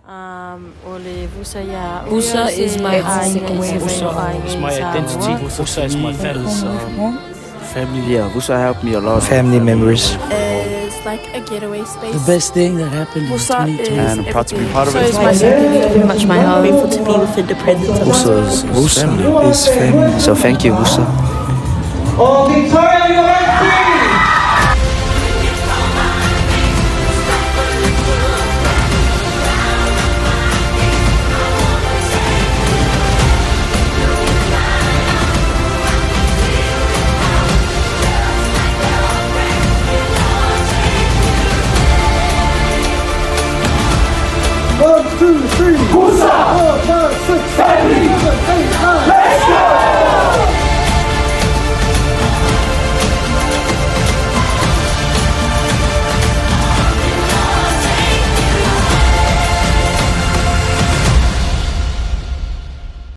Vussa, yeah. Vussa is my home. Vussa is my identity. Vussa is my family. Family, yeah. Vussa helped me a lot. Family members. It's like a getaway space. The best thing that happened in 2020. And I'm proud to be part of it. It's my second, pretty much my home. Grateful to be with the dependents. Vussa is family. So thank you, Vussa. Oh, Victoria University! One, two, three. Vussa! 4, 5, 6, 7, 8, 9. Let's go!